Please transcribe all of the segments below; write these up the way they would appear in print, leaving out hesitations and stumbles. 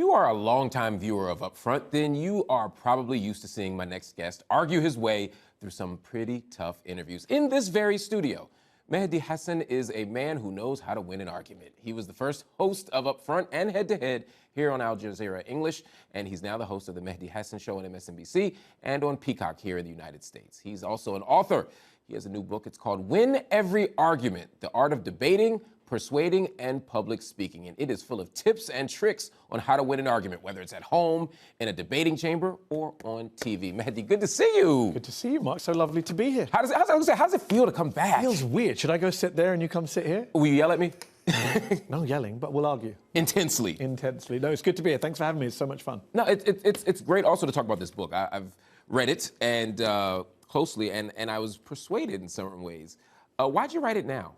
you are a longtime viewer of Upfront, then you are probably used to seeing my next guest argue his way through some pretty tough interviews in this very studio. Mehdi Hasan is a man who knows how to win an argument. He was the first host of Upfront and Head to Head here on Al Jazera English, and he's now the host of the Mehdi Hasan Show on MSNBC and on Peacock here in the United States. He's also an author. He has a new book. It's called Win Every Argument: The Art of Debating, Persuading, and Public Speaking. And it is full of tips and tricks on how to win an argument, whether it's at home, in a debating chamber, or on TV. Mehdi, good to see you. Good to see you, Mark. So lovely to be here. How does it feel to come back? Feels weird. Should I go sit there and you come sit here? Will you yell at me? No yelling, but we'll argue. Intensely. Intensely. No, it's good to be here. Thanks for having me. It's so much fun. No, it's great also to talk about this book. I've read it and closely, and I was persuaded in certain ways. Why'd you write it now?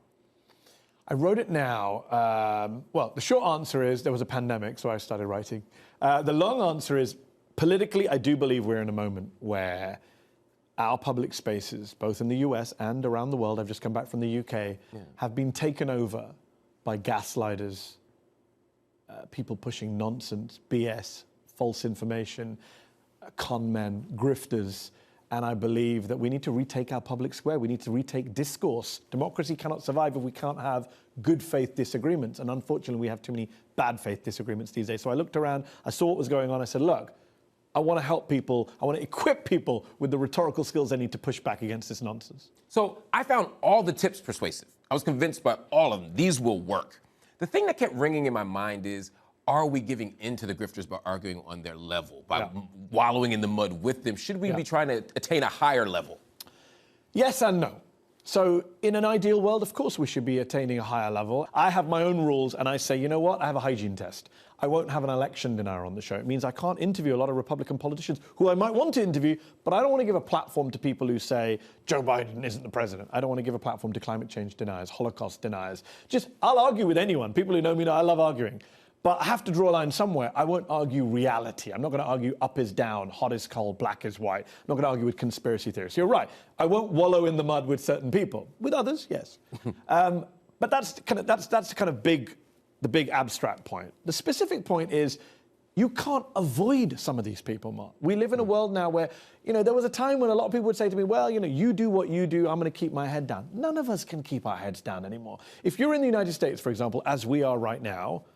I wrote it now. Well, the short answer is there was a pandemic, so I started writing. The long answer is politically, I do believe we're in a moment where our public spaces, both in the US and around the world, I've just come back from the UK, have been taken over by gaslighters, people pushing nonsense, BS, false information, con men, grifters. And I believe that we need to retake our public square. We need to retake discourse. Democracy cannot survive if we can't have good faith disagreements. And unfortunately, we have too many bad faith disagreements these days. So I looked around, I saw what was going on. I said, look, I want to help people. I want to equip people with the rhetorical skills they need to push back against this nonsense. So I found all the tips persuasive. I was convinced by all of them. These will work. The thing that kept ringing in my mind is, are we giving in to the grifters by arguing on their level, by wallowing in the mud with them? Should we be trying to attain a higher level? Yes and no. So in an ideal world, of course, we should be attaining a higher level. I have my own rules, and I say, you know what? I have a hygiene test. I won't have an election denier on the show. It means I can't interview a lot of Republican politicians who I might want to interview, but I don't want to give a platform to people who say Joe Biden isn't the president. I don't want to give a platform to climate change deniers, Holocaust deniers. I'll argue with anyone. People who know me know I love arguing. But I have to draw a line somewhere. I won't argue reality. I'm not going to argue up is down, hot is cold, black is white. I'm not going to argue with conspiracy theories. You're right. I won't wallow in the mud with certain people. With others, yes. But that's the big abstract point. The specific point is you can't avoid some of these people, Mark. We live in a world now where, there was a time when a lot of people would say to me, well, you do what you do, I'm going to keep my head down. None of us can keep our heads down anymore. If you're in the United States, for example, as we are right now,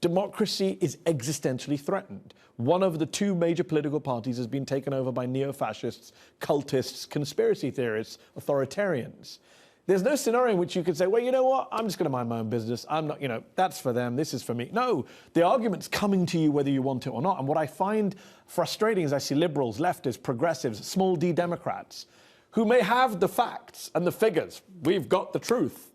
democracy is existentially threatened. One of the two major political parties has been taken over by neo-fascists, cultists, conspiracy theorists, authoritarians. There's no scenario in which you could say, well, you know what, I'm just going to mind my own business. I'm not, that's for them, this is for me. No, the argument's coming to you whether you want it or not. And what I find frustrating is I see liberals, leftists, progressives, small d Democrats, who may have the facts and the figures. We've got the truth,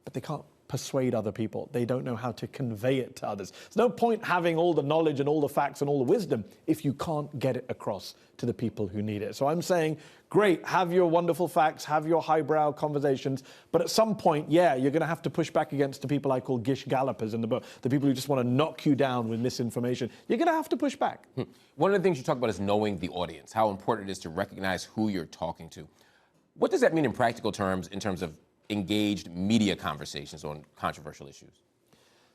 but they can't persuade other people. They don't know how to convey it to others. There's no point having all the knowledge and all the facts and all the wisdom if you can't get it across to the people who need it. So I'm saying, great, have your wonderful facts, have your highbrow conversations, but at some point, you're going to have to push back against the people I call gish gallopers in the book, the people who just want to knock you down with misinformation. You're going to have to push back. One of the things you talk about is knowing the audience, how important it is to recognize who you're talking to. What does that mean in practical terms, in terms of engaged media conversations on controversial issues?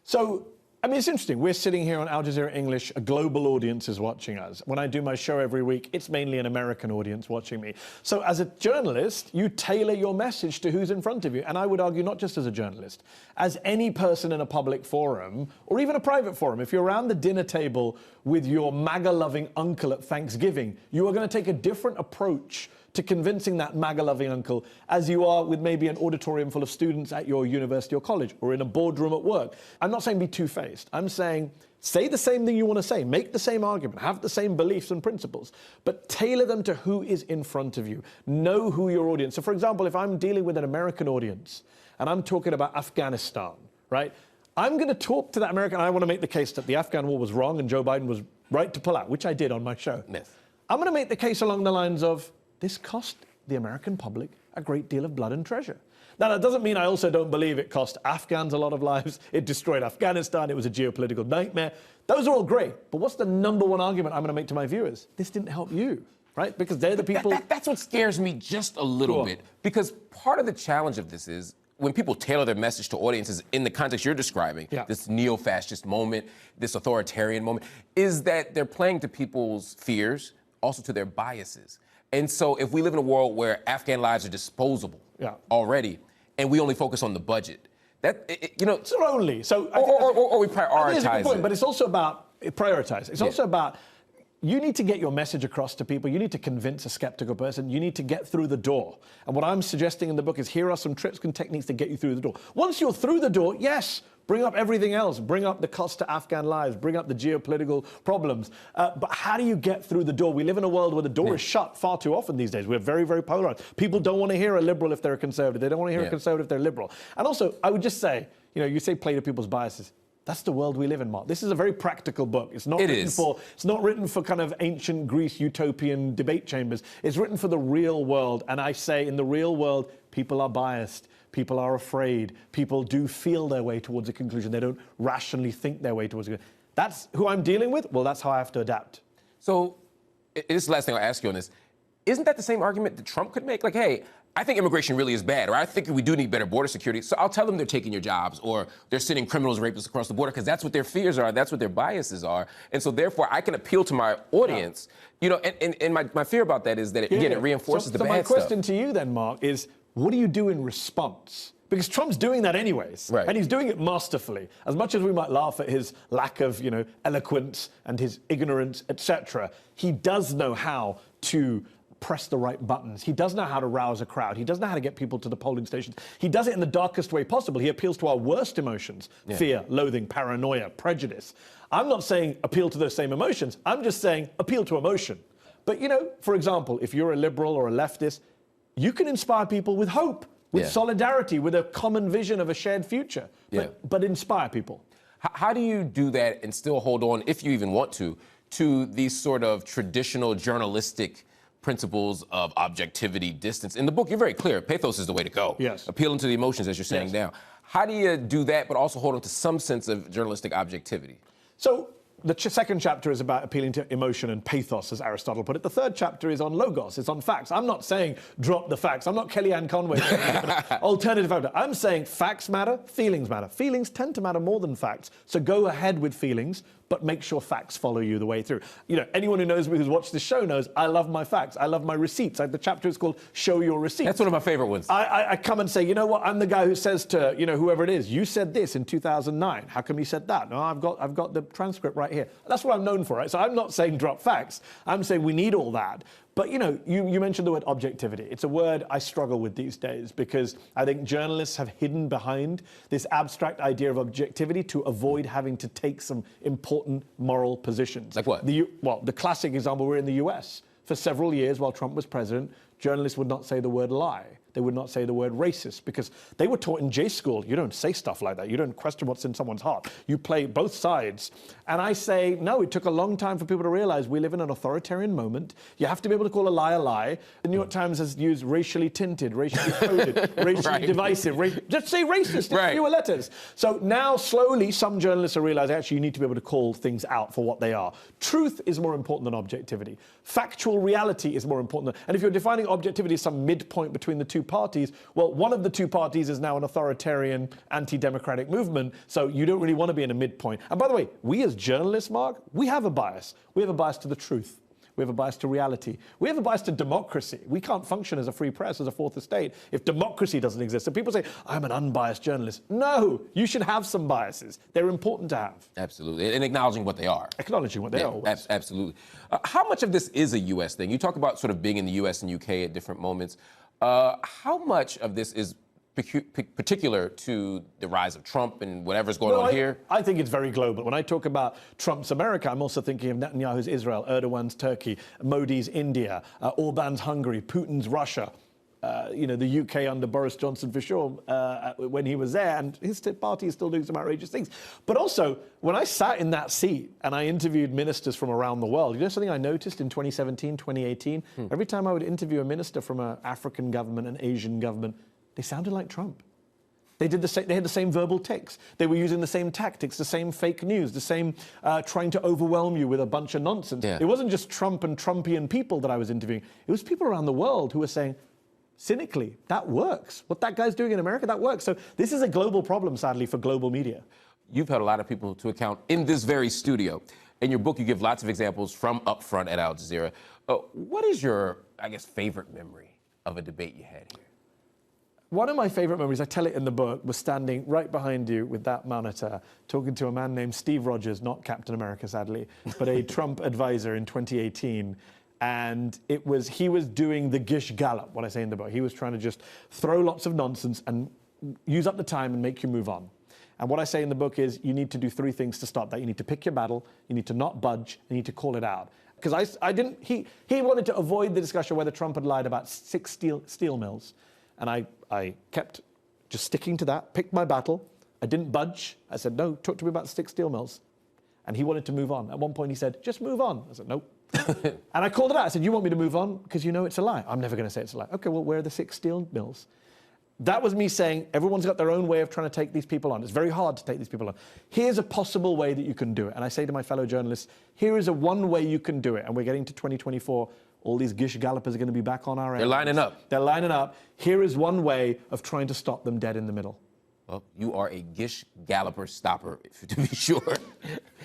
So, it's interesting. We're sitting here on Al Jazeera English. A global audience is watching us. When I do my show every week, it's mainly an American audience watching me. So as a journalist, you tailor your message to who's in front of you. And I would argue not just as a journalist, as any person in a public forum, or even a private forum. If you're around the dinner table with your MAGA-loving uncle at Thanksgiving, you are going to take a different approach to convincing that MAGA-loving uncle as you are with maybe an auditorium full of students at your university or college, or in a boardroom at work. I'm not saying be two-faced. I'm saying say the same thing you want to say, make the same argument, have the same beliefs and principles, but tailor them to who is in front of you. Know who your audience. So for example, if I'm dealing with an American audience and I'm talking about Afghanistan, right? I'm going to talk to that American, and I want to make the case that the Afghan war was wrong and Joe Biden was right to pull out, which I did on my show. Yes. I'm going to make the case along the lines of, this cost the American public a great deal of blood and treasure. Now, that doesn't mean I also don't believe it cost Afghans a lot of lives. It destroyed Afghanistan. It was a geopolitical nightmare. Those are all great. But what's the number one argument I'm going to make to my viewers? This didn't help you, right? Because they're the people... That's what scares me just a little bit. Because part of the challenge of this is when people tailor their message to audiences in the context you're describing, this neo-fascist moment, this authoritarian moment, is that they're playing to people's fears, also to their biases. And so if we live in a world where Afghan lives are disposable already, and we only focus on the budget, it's not only. So or we prioritize point, it. But it's also about prioritize. It's also about you need to get your message across to people. You need to convince a skeptical person. You need to get through the door. And what I'm suggesting in the book is here are some tricks and techniques to get you through the door. Once you're through the door, yes, bring up everything else. Bring up the cost to Afghan lives. Bring up the geopolitical problems. But how do you get through the door? We live in a world where the door is shut far too often these days. We're very, very polarized. People don't want to hear a liberal if they're a conservative. They don't want to hear a conservative if they're liberal. And also, I would just say, you say play to people's biases. That's the world we live in, Mark. This is a very practical book. It's not written for kind of ancient Greece utopian debate chambers. It's written for the real world. And I say in the real world, people are biased. People are afraid. People do feel their way towards a conclusion. They don't rationally think their way towards a conclusion. That's who I'm dealing with. Well, that's how I have to adapt. So this is the last thing I'll ask you on this. Isn't that the same argument that Trump could make? Like, hey, I think immigration really is bad, or I think we do need better border security. So I'll tell them they're taking your jobs, or they're sending criminals, rapists across the border, because that's what their fears are, that's what their biases are. And so therefore, I can appeal to my audience. And my fear about that is that, it reinforces the bad stuff. So my question to you then, Mark, is what do you do in response? Because Trump's doing that anyways, and he's doing it masterfully. As much as we might laugh at his lack of, eloquence and his ignorance, etc., he does know how to press the right buttons. He does know how to rouse a crowd. He does know how to get people to the polling stations. He does it in the darkest way possible. He appeals to our worst emotions: fear, loathing, paranoia, prejudice. I'm not saying appeal to those same emotions. I'm just saying appeal to emotion. But, for example, if you're a liberal or a leftist, you can inspire people with hope, with solidarity, with a common vision of a shared future, but inspire people. How do you do that and still hold on, if you even want to these sort of traditional journalistic principles of objectivity, distance? In the book, you're very clear. Pathos is the way to go. Yes. Appealing to the emotions, as you're saying now. How do you do that, but also hold on to some sense of journalistic objectivity? So the second chapter is about appealing to emotion and pathos, as Aristotle put it. The third chapter is on logos. It's on facts. I'm not saying drop the facts. I'm not Kellyanne Conway. Alternative factor. I'm saying facts matter, feelings matter. Feelings tend to matter more than facts. So go ahead with feelings, but make sure facts follow you the way through. Anyone who knows me, who's watched this show, knows I love my facts. I love my receipts. The chapter is called Show Your Receipts. That's one of my favorite ones. I come and say, you know what? I'm the guy who says to, whoever it is, you said this in 2009. How come you said that? No, I've got the transcript right here. That's what I'm known for, right? So I'm not saying drop facts. I'm saying we need all that. But, you mentioned the word objectivity. It's a word I struggle with these days because I think journalists have hidden behind this abstract idea of objectivity to avoid having to take some important moral positions. Like what? The classic example, we're in the US. For several years while Trump was president, journalists would not say the word lie. They would not say the word racist because they were taught in J school, you don't say stuff like that. You don't question what's in someone's heart. You play both sides. And I say, no, it took a long time for people to realize we live in an authoritarian moment. You have to be able to call a lie a lie. The New York Times has used racially tinted, racially coded, racially divisive. Just say racist in fewer letters. So now slowly some journalists are realizing actually you need to be able to call things out for what they are. Truth is more important than objectivity. Factual reality is more important than, and if you're defining objectivity as some midpoint between the two parties, well, one of the two parties is now an authoritarian, anti-democratic movement, so you don't really want to be in a midpoint. And by the way, we as journalists, Mark, we have a bias. We have a bias to the truth. We have a bias to reality. We have a bias to democracy. We can't function as a free press, as a fourth estate, if democracy doesn't exist. So people say, I'm an unbiased journalist. No, you should have some biases. They're important to have. Absolutely, and acknowledging what they are. Acknowledging what they are. Absolutely. How much of this is a U.S. thing? You talk about sort of being in the U.S. and U.K. at different moments. How much of this is particular to the rise of Trump and whatever's going on here? I think it's very global. When I talk about Trump's America, I'm also thinking of Netanyahu's Israel, Erdogan's Turkey, Modi's India, Orban's Hungary, Putin's Russia. The UK under Boris Johnson for sure when he was there, and his party is still doing some outrageous things. But also, when I sat in that seat and I interviewed ministers from around the world, something I noticed in 2017, 2018? Every time I would interview a minister from an African government, an Asian government, they sounded like Trump. They had the same verbal tics. They were using the same tactics, the same fake news, the same trying to overwhelm you with a bunch of nonsense. It wasn't just Trump and Trumpian people that I was interviewing. It was people around the world who were saying, cynically, that works. What that guy's doing in America, that works. So this is a global problem, sadly, for global media. You've held a lot of people to account in this very studio. In your book, you give lots of examples from up front at Al Jazeera. What is your, I guess, favorite memory of a debate you had here? One of my favorite memories, I tell it in the book, was standing right behind you with that monitor, talking to a man named Steve Rogers, not Captain America, sadly, but a Trump advisor in 2018. And he was doing the Gish Gallop, what I say in the book. He was trying to just throw lots of nonsense and use up the time and make you move on. And what I say in the book is you need to do 3 things to stop that. You need to pick your battle, you need to not budge, and you need to call it out. Because he wanted to avoid the discussion whether Trump had lied about 6 steel mills. And I kept just sticking to that, picked my battle. I didn't budge. I said, no, talk to me about 6 steel mills. And he wanted to move on. At one point he said, just move on. I said, nope. And I called it out. I said, you want me to move on because you know it's a lie. I'm never going to say it's a lie. Okay, well, where are the 6 steel mills? That was me saying, everyone's got their own way of trying to take these people on. It's very hard to take these people on. Here's a possible way that you can do it. And I say to my fellow journalists, here is one way you can do it. And we're getting to 2024. All these Gish Gallopers are going to be back on our end. They're lining up. They're lining up. Here is one way of trying to stop them dead in the middle. Well, you are a Gish Galloper stopper, to be sure.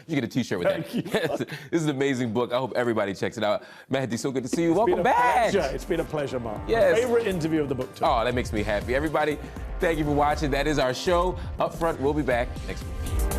You get a T-shirt with that. Yes, this is an amazing book. I hope everybody checks it out. Mehdi, so good to see you. Welcome back. It's been a pleasure, Mark. Yes. My favorite interview of the book, too. Oh, that makes me happy. Everybody, thank you for watching. That is our show. Up Front, we'll be back next week.